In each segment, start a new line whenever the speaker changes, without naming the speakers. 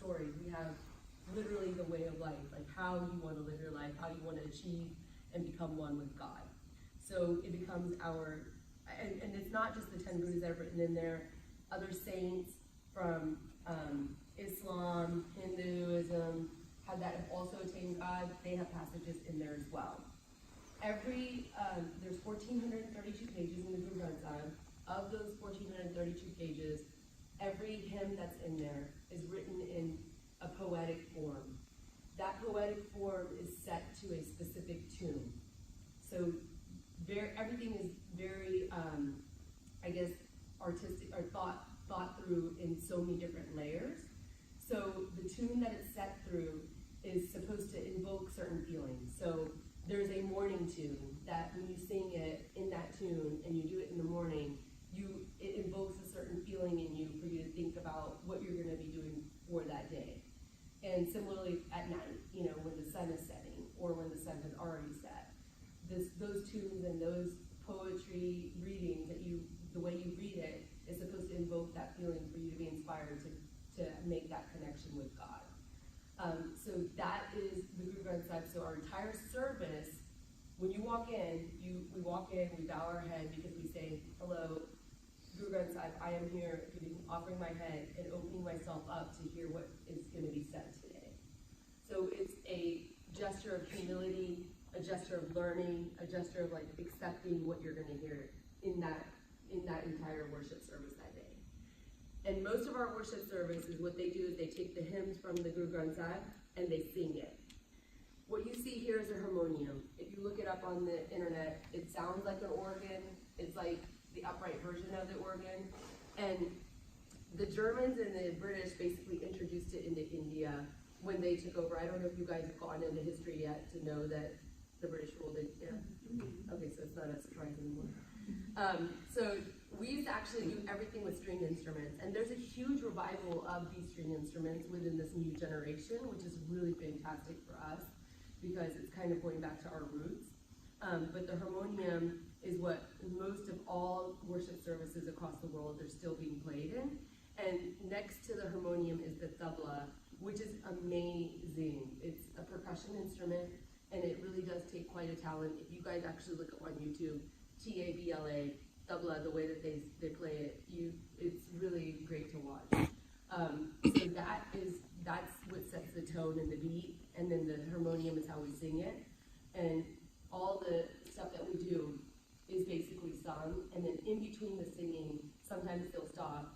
stories, we have literally the way of life, like how you want to live your life, how you want to achieve and become one with God. So it becomes our, and it's not just the 10 Buddhas that are written in there, other saints from Islam, Hinduism, that have also attained God, they have passages in there as well. There's 1,432 pages in the Guru Granth Sahib. Of those 1,432 pages, every hymn that's in there is written in a poetic form. That poetic form is set to a specific tune. So everything is very, artistic or thought through in so many different layers. So the tune that it's set through is supposed to invoke certain feelings. So there's a morning tune that when you sing it in that tune and you do it in the morning, it invokes a certain feeling in you for you to think about what you're going to be doing for that day. And similarly at night, when the sun is setting or when the sun has already set, those tunes and those poetry readings the way you read it is supposed to invoke that feeling for you to be inspired to make that connection with God. So that is the Guru Granth Sahib. So our entire service, when you walk in, we walk in, we bow our head because we say, hello, Guru Granth Sahib, I am here offering my head and opening myself up to hear what is going to be said today. So it's a gesture of humility, a gesture of learning, a gesture of accepting what you're going to hear in that entire worship service that day. And most of our worship services, what they do is they take the hymns from the Guru Granth Sahib and they sing it. What you see here is a harmonium. If you look it up on the internet, it sounds like an organ. It's like the upright version of the organ. And the Germans and the British basically introduced it into India when they took over. I don't know if you guys have gone into history yet to know that the British ruled it. Yeah. Okay, so it's not a surprise anymore. So we used to actually do everything with string instruments, and there's a huge revival of these string instruments within this new generation, which is really fantastic for us because it's kind of going back to our roots. But the harmonium is what most of all worship services across the world are still being played in. And next to the harmonium is the tabla, which is amazing. It's a percussion instrument, and it really does take quite a talent. If you guys actually look up on YouTube, T-A-B-L-A, tabla, the way that they play it, it's really great to watch. So that's what sets the tone and the beat, and then the harmonium is how we sing it. And all the stuff that we do is basically sung, and then in between the singing, sometimes they'll stop,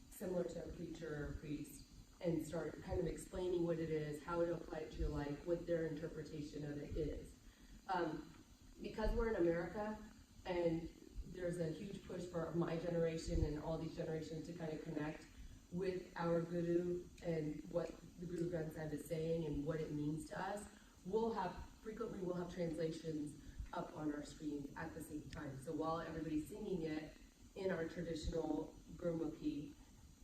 similar to a preacher or a priest, and start kind of explaining what it is, how to apply it to your life, what their interpretation of it is. Because we're in America, and there's a huge push for my generation and all these generations to kind of connect with our Guru and what the Guru Granth Sahib is saying and what it means to us, we'll have translations up on our screens at the same time. So while everybody's singing it in our traditional Gurmukhi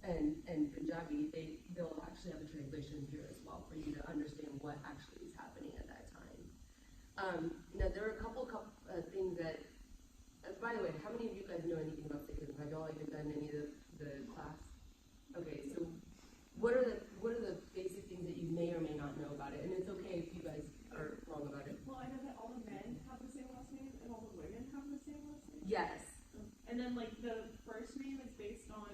and Punjabi, they'll actually have a translation here as well for you to understand what actually is happening at that time. Now there are a couple things that, by the way, how many of you guys know anything about Sikhism? Have y'all even done any of the class? Okay, so what are the basic things that you may or may not know about it? And it's okay if you guys are wrong about it.
Well, I know that all the men have the same last name and all the women have the same last name.
Yes.
And then the first name is based on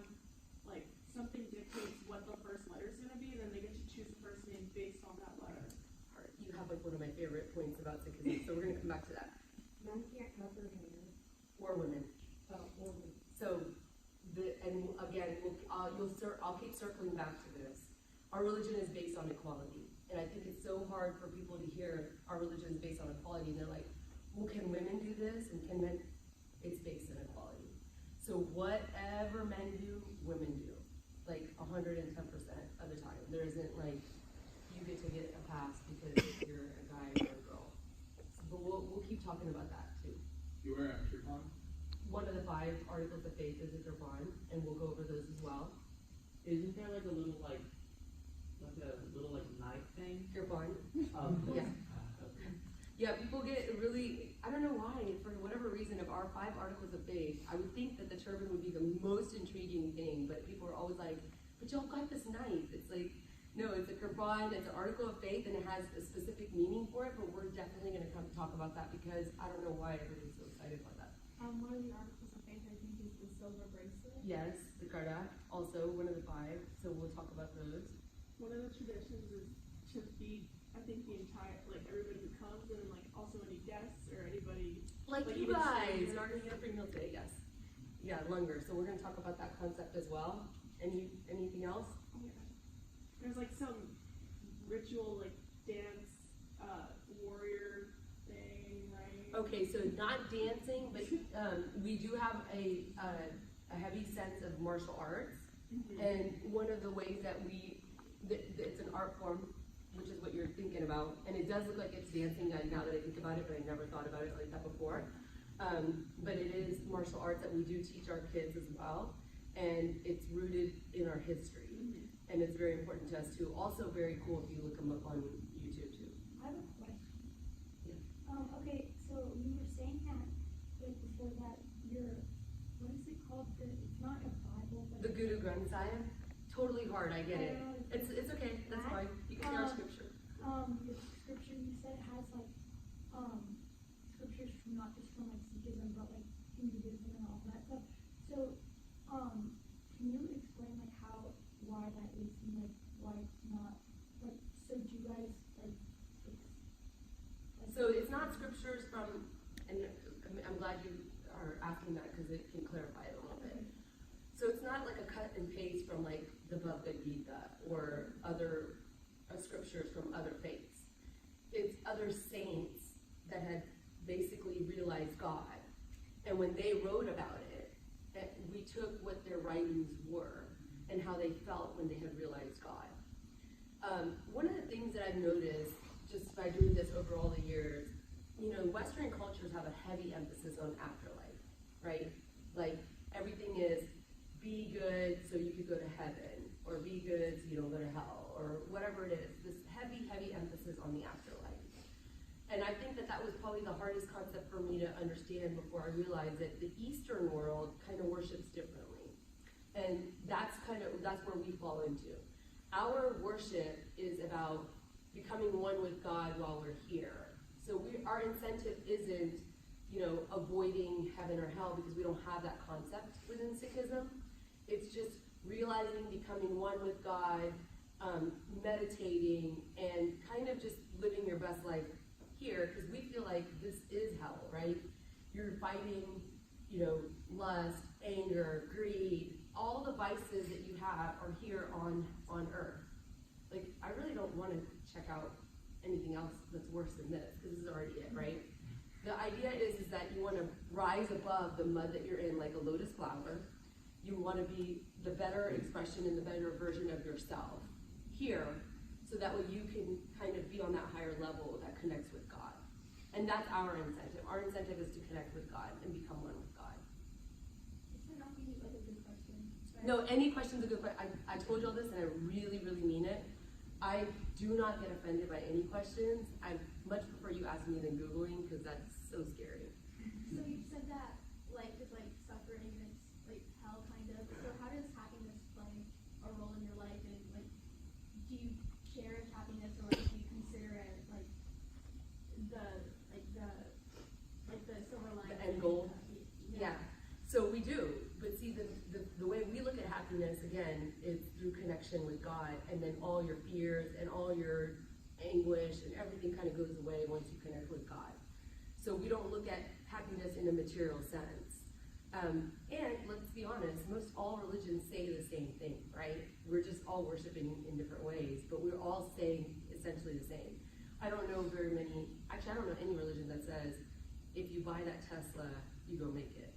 something dictates what the first letter is going to be, and then they get to choose the first name based on that letter.
All right, you have one of my favorite points about Sikhism, so we're going to come back to that.
Men can't have their name.
Or women.
Oh, women.
So, I'll keep circling back to this. Our religion is based on equality, and I think it's so hard for people to hear our religion is based on equality, and they're like, well, can women do this? And can men? It's based on equality. So whatever men do, women do. 110% of the time. There isn't you get to get a pass because you're a guy or a girl. But we'll keep talking about that too.
You wear a kirpan?
One of the 5 articles of faith is a kirpan, and we'll go over those as well.
Isn't there a little knife thing?
Kirpan.
Okay.
Yeah. Yeah, people get really, I don't know why, for whatever reason, of our 5 articles of faith, I would think that the turban would be the most intriguing thing, but people are always like, but y'all got this knife. It's No, it's a Quran, it's an article of faith, and it has a specific meaning for it, but we're definitely gonna come talk about that because I don't know why everybody's so excited about that.
One of the articles of faith, I think, is the silver bracelet.
Yes, the Garda, also one of the 5, so we'll talk about those.
One of the traditions is to feed, I think, the entire, like, everybody who comes, and then, like, also any guests or anybody.
Like you
even
guys,
strangers.
in our New York Meal Day, yes. Yeah, Lunger, so we're gonna talk about that concept as well. Anything else?
Yeah. There's like some ritual, like dance, warrior thing, right?
Okay, so not dancing, but we do have a heavy sense of martial arts, and one of the ways that it's an art form, which is what you're thinking about, and it does look like it's dancing now that I think about it, but I never thought about it like that before. But it is martial arts that we do teach our kids as well, and it's rooted in our history, and it's very important to us too. Also very cool if you look them up on YouTube too.
I have a question.
Yeah.
Okay, so you were saying that, like, before that, what is it called? It's not a Bible, but.
The Guru Granth Sahib, totally hard, I get it. It's okay, that's fine. You can hear our scripture.
The scripture you said has like, scriptures from not just from like Sikhism, but like Hinduism and all that stuff. So, can you explain like why that is and like why it's not, like, so do you guys like,
So it's not scriptures from, and I'm glad you are asking that because it can clarify it a little bit. So it's not like a cut and paste from like the Bhagavad Gita or other scriptures from other faiths. It's other saints that had basically realized God. And when they wrote about it, we took what their writings were and how they felt when they had realized God. One of the things that I've noticed just by doing this over all the years, Western cultures have a heavy emphasis on afterlife, right? Like everything is be good so you could go to heaven, or be good so you don't go to hell, or whatever it is. This heavy, heavy emphasis on the afterlife. And I think that was probably the hardest concept for me to understand before I realized that the Eastern world kind of worships differently. And that's where we fall into. Our worship is about becoming one with God while we're here. So our incentive isn't, avoiding heaven or hell, because we don't have that concept within Sikhism. It's just realizing, becoming one with God, meditating, and kind of just living your best life here, because we feel like this is hell, right? You're fighting, lust, anger, greed, all the vices that you have are here on earth. Like, I really don't want to check out anything else that's worse than this, because this is already it, right? The idea is that you want to rise above the mud that you're in like a lotus flower. You want to be the better expression and the better version of yourself here, so that way you can kind of be on that higher level that connects with God. And that's our incentive. Our incentive is to connect with God and become one with God.
this might not be like a good question. But
No, any question's a good question. I told you all this, and I really, really mean it. I do not get offended by any questions. I much prefer you asking me than Googling, because that's so scary.
So you said that life is like suffering and it's like hell kind of. So how does happiness play a role in your life, and like do you cherish happiness, or do you consider it like the silver lining?
The end goal? Yeah. So we do, but see, the way we look at happiness, again, is through connection with God, and then all your fears and all your anguish and everything kind of goes away once you connect with God. So we don't look at happiness in a material sense. And let's be honest, most all religions say the same thing, right? We're just all worshiping in different ways, but we're all saying essentially the same. I don't know very many, actually I don't know any religion that says, if you buy that Tesla, you go make it.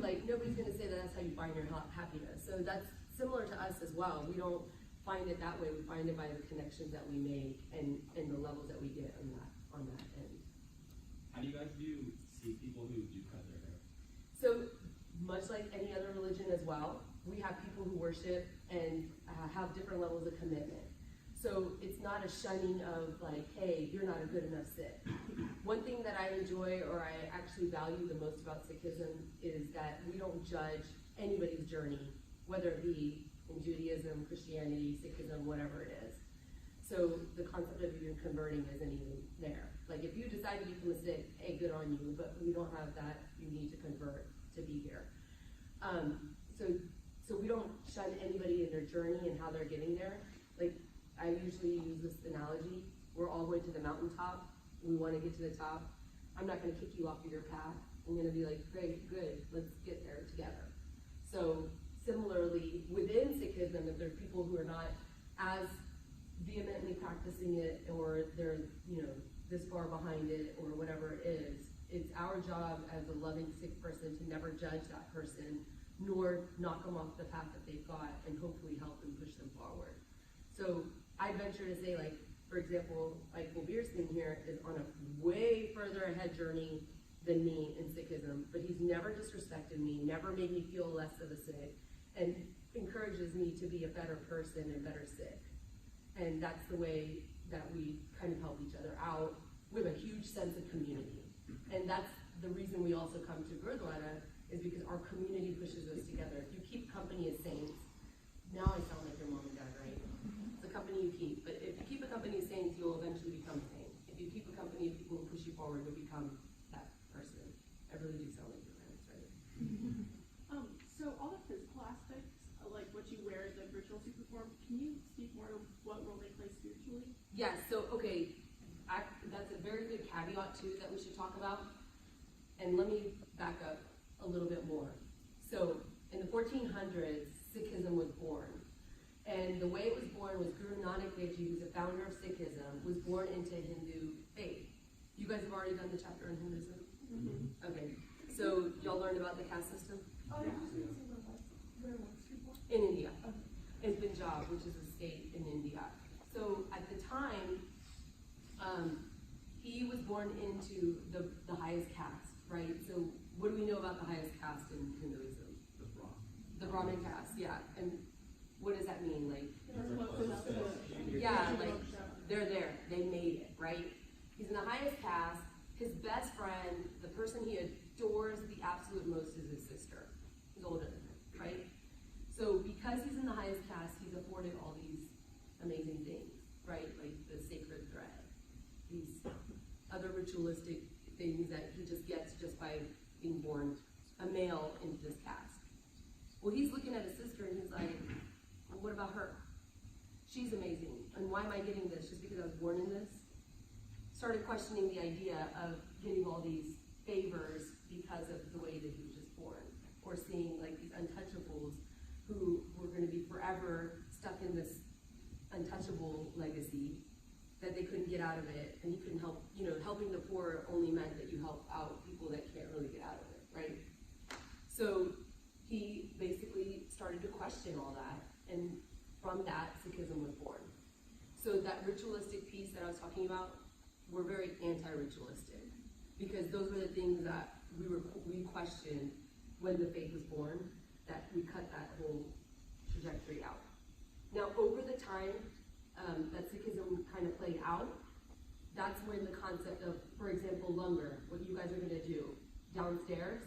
Like nobody's gonna say that that's how you find your happiness. So that's similar to us as well. We don't find it that way. We find it by the connections that we make and the levels that we get on that end.
How do you guys see people who do cut their hair?
So much like any other religion as well, we have people who worship and have different levels of commitment. So it's not a shunning of like, hey, you're not a good enough Sikh. One thing that I enjoy, or I actually value the most about Sikhism, is that we don't judge anybody's journey, whether it be in Judaism, Christianity, Sikhism, whatever it is. So the concept of even converting isn't even there. Like if you decide to become a Sikh, hey, good on you, but we don't have that, you need to convert to be here. So we don't shun anybody in their journey and how they're getting there. Like I usually use this analogy, we're all going to the mountaintop, we want to get to the top. I'm not going to kick you off of your path. I'm going to be like, great, good, let's get there together. So similarly, within Sikhism, if there are people who are not as vehemently practicing it, or they're, this far behind it, or whatever it is, it's our job as a loving Sikh person to never judge that person, nor knock them off the path that they've got, and hopefully help them push them forward. So I venture to say, like, for example, like Kabir's thing here is on a way further ahead journey than me in Sikhism, but he's never disrespected me, never made me feel less of a Sikh, and encourages me to be a better person and better Sikh. And that's the way that we kind of help each other out. We have a huge sense of community. And that's the reason we also come to Gurdwara, is because our community pushes us together. If you keep company as saints, now I sound like your mom and dad, right? It's the company you keep. But if you keep a company of saints, you'll eventually become a saint. If you keep a company of people who push you forward, you'll become that person. I really do sound like your parents, right?
So all the physical aspects, like what you wear, the rituals you perform, can you speak more to what role they play spiritually?
Yes, so, okay, that's a very good caveat, too, that we should talk about. And let me back up a little bit more. So, in the 1400s, Sikhism was born. And the way it was born was Guru Nanak Dev Ji, who's the founder of Sikhism, was born into Hindu faith. You guys have already done the chapter on Hinduism? Mm-hmm. Okay, so y'all learned about the caste system?
Oh, yeah. Where was people?
In India.
Okay.
In Punjab, which is a state in India. So at the time, he was born into the highest caste, right? So what do we know about the highest caste in Hinduism?
The Brahman.
The Brahmin caste, yeah. And what does that mean? Like,
Yeah,
like they're there, they made it, right? He's in the highest caste. His best friend, the person he adores the absolute most, is his sister. He's older than him, right? So because he's in the highest caste, he's afforded all these amazing things, right? Like the sacred thread, these other ritualistic things that he just gets just by being born a male into this caste. Well, he's looking at his sister and he's like, well, what about her? She's amazing. And why am I getting this? Just because I was born in this? Started questioning the idea of getting all these favors because of the way that he was just born. Or seeing like these untouchables who were going to be forever stuck in this untouchable legacy, that they couldn't get out of it, and you couldn't help, helping the poor only meant that you help out people that can't really get out of it, right? So he basically started to question all that, and from that, Sikhism was born. So that ritualistic piece that I was talking about, we're very anti-ritualistic, because those were the things that we questioned when the faith was born, that we cut that whole trajectory out. Now, over the time that Sikhism kind of played out, that's when the concept of, for example, langar, what you guys are going to do downstairs.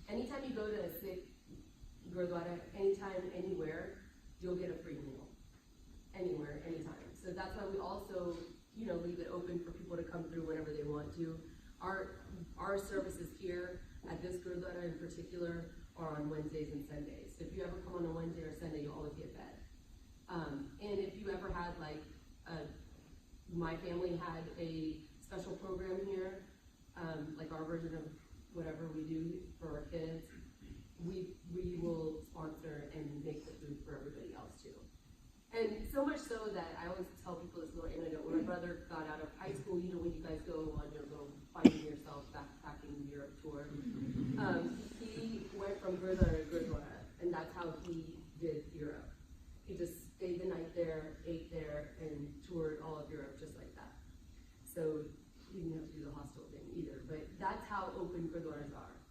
Anytime you go to a Sikh Gurdwara, anytime, anywhere, you'll get a free meal. Anywhere, anytime. So that's why we also, leave it open for people to come through whenever they want to. Our services here at this Gurdwara in particular are on Wednesdays and Sundays. So if you ever come on a Wednesday or Sunday, you'll always get fed. And if you ever had my family had a special program here, like our version of whatever we do for our kids, we will sponsor and make the food for everybody else too. And so much so that I always tell people this little anecdote. When my brother got out of high school, when you guys go on your little finding yourself backpacking Europe tour, he went from Gurdwara to Gurdwara, and that's how he did Europe. He just stayed the night there, ate there, and toured all of Europe just like that. So he didn't have to do the hostel thing either, but that's how open Gurdwaras are.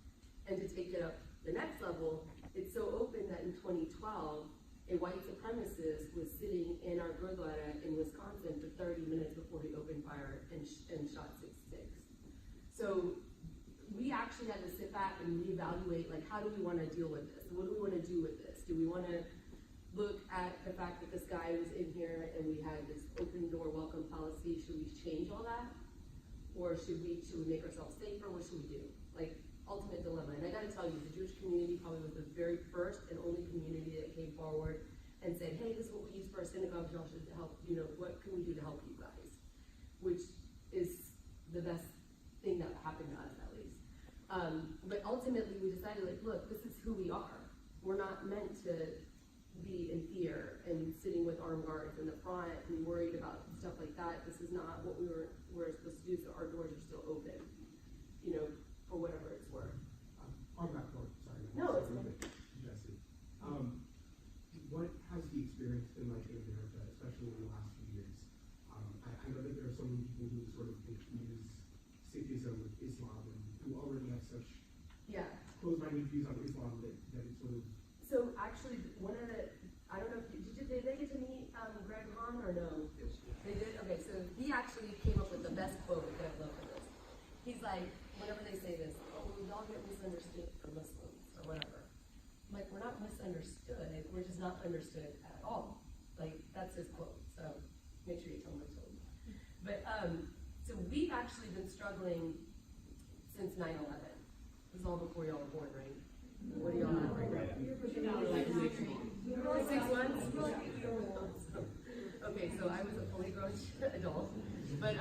And to take it up the next level, it's so open that in 2012, a white supremacist was sitting in our Gurdwara in Wisconsin for 30 minutes before he opened fire and shot 6 Sikhs. So we actually had to sit back and reevaluate, how do we want to deal with this? What do we want to do with this? Do we want to look at the fact that this guy was in here and we had this open door welcome policy? Should we change all that? Or should we make ourselves safer? What should we do? Like, ultimate dilemma. And I gotta tell you, the Jewish community probably was the very first and only community that came forward and said, hey, this is what we use for our synagogue, y'all should help, what can we do to help you guys? Which is the best thing that happened to us, at least. But ultimately, we decided, like, look, this is who we are. We're not meant to be in fear and sitting with armed guards in the front and worried about stuff like that. This is not what we're supposed to do, so our doors are still open, for whatever it's worth.
On that point, sorry.
No, it's okay.
Jesse, what has the experience been like in America, especially in the last few years? I know that there are so many people who sort of confuse Sikhism with Islam and who already have such closed-minded views on Islam that it's sort of.
So actually, I don't know if did they get to meet Greg Hahn or no? They did? Okay, so he actually came up with the best quote that I love for this. He's like, whenever they say this, oh, we all get misunderstood for Muslims or whatever. I'm like, we're not misunderstood, we're just not understood at all. Like, that's his quote, so make sure you tell him I told you. But, so we've actually been struggling since 9/11. This is all before y'all were born, right? What do y'all have right now?
Like 6 months.
6 months? Okay, so I was a fully grown adult. But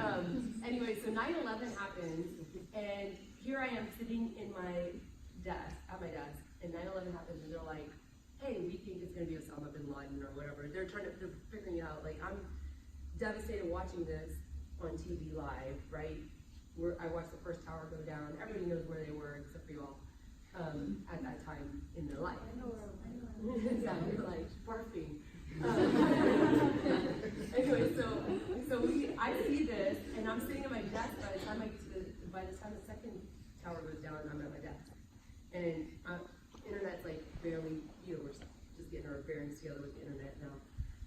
anyway, so 9/11 happened, and here I am sitting in my desk, at my desk, and 9/11 happens, and they're like, hey, we think it's going to be Osama bin Laden or whatever. They're figuring it out. Like, I'm devastated watching this on TV live, right? I watched the first tower go down. Everybody knows where they were, except for y'all, at that time in their life.
I know where I know.
Exactly, like barfing. Anyway, so I see this, and I'm sitting at my desk. By the time the second tower goes down, I'm at my desk, and internet's like barely, we're just getting our bearings together with the internet now.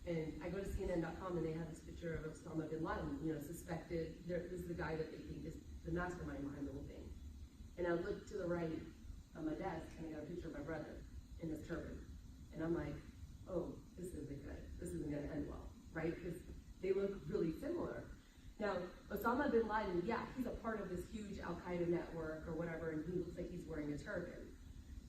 And I go to CNN.com, and they have this picture of Osama bin Laden, suspected. This is the guy that they think is the mastermind behind the whole thing. And I look to the right on my desk, and I got a picture of my brother in his turban, and I'm like, oh, this isn't good. This isn't going to end well, right? Because they look really similar. Now, Osama bin Laden, yeah, he's a part of this huge Al-Qaeda network or whatever, and he looks like he's wearing a turban.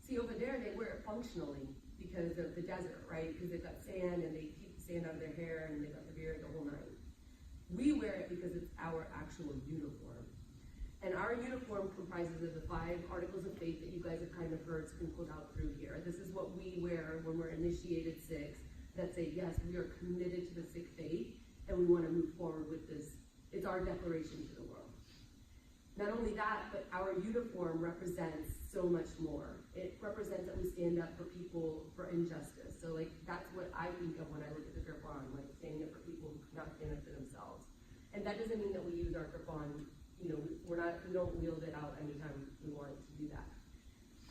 See, over there, they wear it functionally because of the desert, right? Because they've got sand, and they keep the sand out of their hair, and they've got the beard, the whole nine. We wear it because it's our actual uniform. And our uniform comprises of the 5 articles of faith that you guys have kind of heard sprinkled out through here. This is what we wear when we're initiated Sikhs that say, yes, we are committed to the Sikh faith, and we want to move forward with this. It's our declaration to the world. Not only that, but our uniform represents so much more. It represents that we stand up for people, for injustice. So, like, that's what I think of when I look at the Quran, like standing up for people who cannot stand up for themselves. And that doesn't mean that we use our Quran, we don't wield it out anytime we want to do that.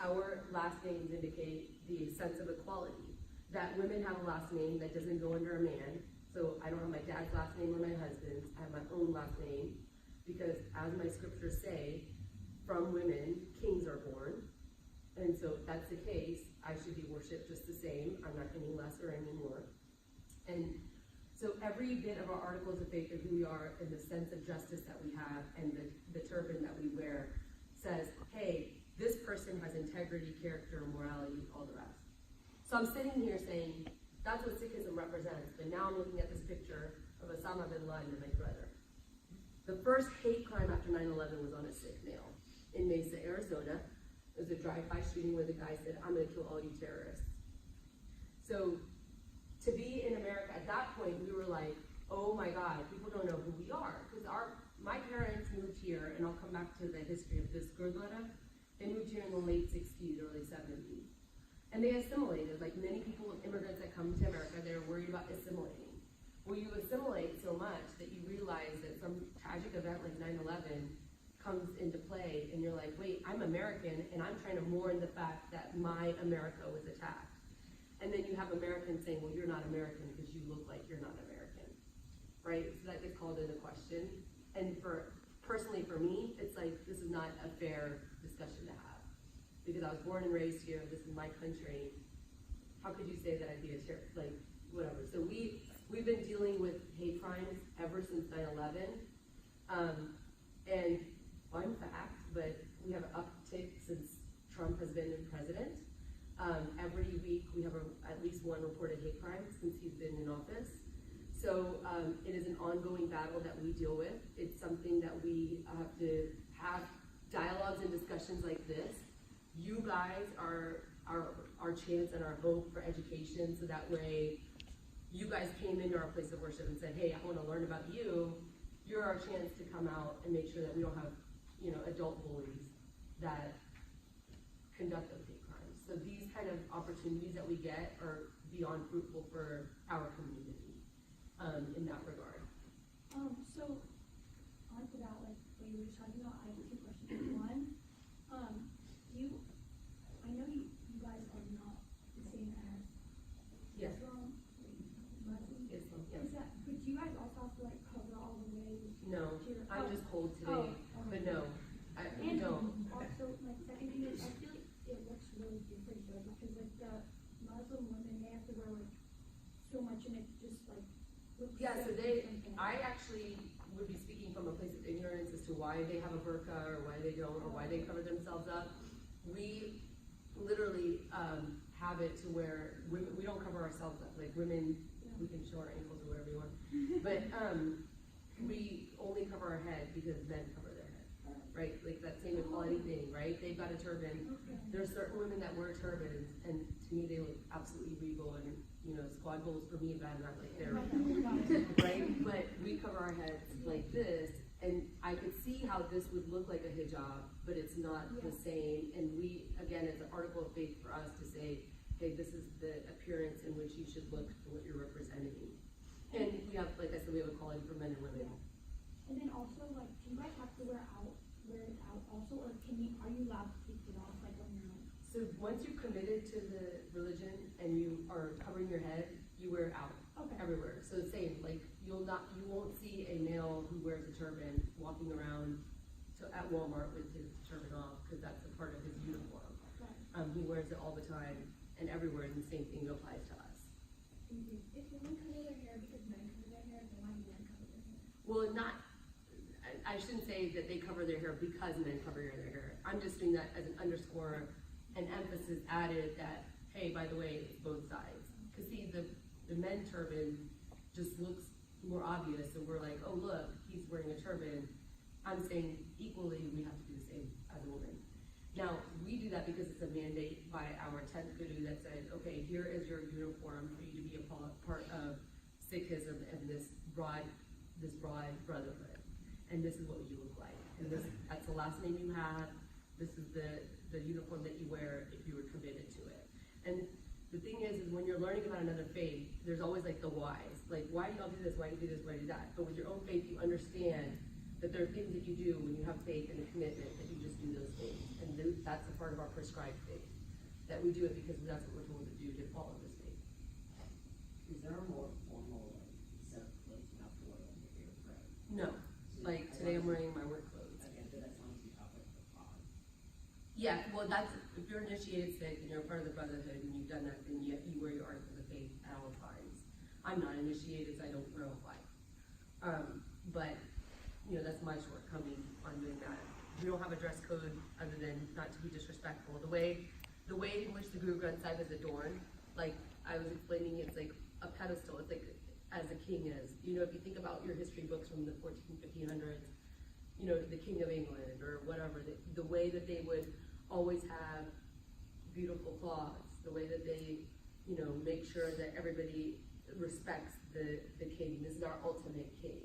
Our last names indicate the sense of equality, that women have a last name that doesn't go under a man. So I don't have my dad's last name or my husband's, I have my own last name, because as my scriptures say, from women, kings are born. And so if that's the case, I should be worshipped just the same. I'm not any less or any more. And so every bit of our articles of faith of who we are and the sense of justice that we have and the turban that we wear says, hey, this person has integrity, character, morality, all the rest. So I'm sitting here saying, that's what Sikhism represents, but now I'm looking at this picture of Osama bin Laden and my brother. The first hate crime after 9/11 was on a Sikh male in Mesa, Arizona. It was a drive-by shooting where the guy said, I'm going to kill all you terrorists. So to be in America at that point, we were like, oh my God, people don't know who we are. Because my parents moved here, and I'll come back to the history of this Gurdwara. They moved here in the late 60s, early 70s. And they assimilated, like many people, immigrants that come to America, they're worried about assimilating. Well, you assimilate so much that you realize that some tragic event like 9/11 comes into play, and you're like, wait, I'm American, and I'm trying to mourn the fact that my America was attacked. And then you have Americans saying, well, you're not American because you look like you're not American, right? So that gets called into question. And personally for me, it's like, this is not a fair discussion to have. Because I was born and raised here, this is my country, how could you say that I'd be a terrorist? Like, whatever. So we've been dealing with hate crimes ever since 9/11. And fun fact, but we have an uptick since Trump has been president. Every week we have at least one reported hate crime since he's been in office. So it is an ongoing battle that we deal with. It's something that we have to have dialogues and discussions like this. You guys are our chance and our hope for education, so that way you guys came into our place of worship and said, hey, I want to learn about you. You're our chance to come out and make sure that we don't have, adult bullies that conduct those hate crimes. So these kind of opportunities that we get are beyond fruitful for our community in that regard.
So on to that, like what you were just talking about, I have two questions. One, I know you guys are not the same as
Yes.
Islam, Muslim.
Islam, yes.
Is that, but do you guys also have to like cover all the way?
No,
to your,
I'm just cold today, but no, we
And
don't.
also, like, second thing is, I feel like it looks really different though, because like the Muslim women, they have to wear like so much, and it just like looks.
Yeah, so
different.
I actually would be speaking from a place of ignorance as to why they have a burqa or why they don't, or why they cover themselves up. We literally have it to where women, we don't cover ourselves up. Like women, we can show our ankles or whatever you want, but we only cover our head because men cover their head, right? Like that same equality thing, right? They've got a turban.
Okay.
There's certain women that wear turbans, and to me they look absolutely regal, and squad goals for me, but I'm not like there, right? But we cover our heads like this, and I could see how this would look like a hijab, but it's not the same. And we, again, it's an article of faith for us to say, hey, this is the appearance in which you should look for what you're representing. And we have, like I said, we have equality for men and women.
And then also, like, do you guys have to wear it out also, or are you allowed to take it off, like, when you're like?
So once you've committed to the religion and you are covering your head, you wear it out everywhere. So the same, like you won't see a male who wears a turban walking around at Walmart with his turban off, because that's a part of his uniform.
Right.
He wears it all the time and everywhere, and the same thing applies to us.
If women cover their hair because men cover their hair, then why do men cover their hair?
Well, I shouldn't say that they cover their hair because men cover their hair. I'm just doing that as an underscore, an emphasis added that, hey, by the way, it's both sides. Because see, the men turban just looks more obvious, and we're like, oh look, he's wearing a turban. I'm saying equally we have to do the same as a woman. Now, we do that because it's a mandate by our 10th Guru that says, okay, here is your uniform for you to be a part of Sikhism and this broad brotherhood. And this is what you look like. And that's the last name you have. This is the uniform that you wear if you were committed to it. And the thing is when you're learning about another faith, there's always like the whys. Like, why do y'all do this? Why do you do this? Why do you do that? But with your own faith, you understand that there are things that you do when you have faith and a commitment, that you just do those things. And that's a part of our prescribed faith. That we do it because that's what we're told to do, to follow this faith.
Is there a more formal set of clothes you have to wear when you're here, right?
No. Like today I'm wearing my work clothes.
Okay, but as long as you have like the pod.
Yeah, well that's, if you're initiated Sikh and you're a part of the brotherhood and you've done that, then you wear your articles of faith at all times. I'm not initiated, so I don't wear a flag. But that's my shortcoming on doing that. We don't have a dress code other than not to be disrespectful. The way in which the Guru Granth Sahib is adorned, like I was explaining, it's like a pedestal. It's like as a king is. If you think about your history books from the 1500s, the King of England or whatever, the way that they would always have beautiful cloths, the way that they, make sure that everybody respects the king. This is our ultimate king.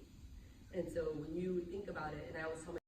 And so when you think about it, and I always tell my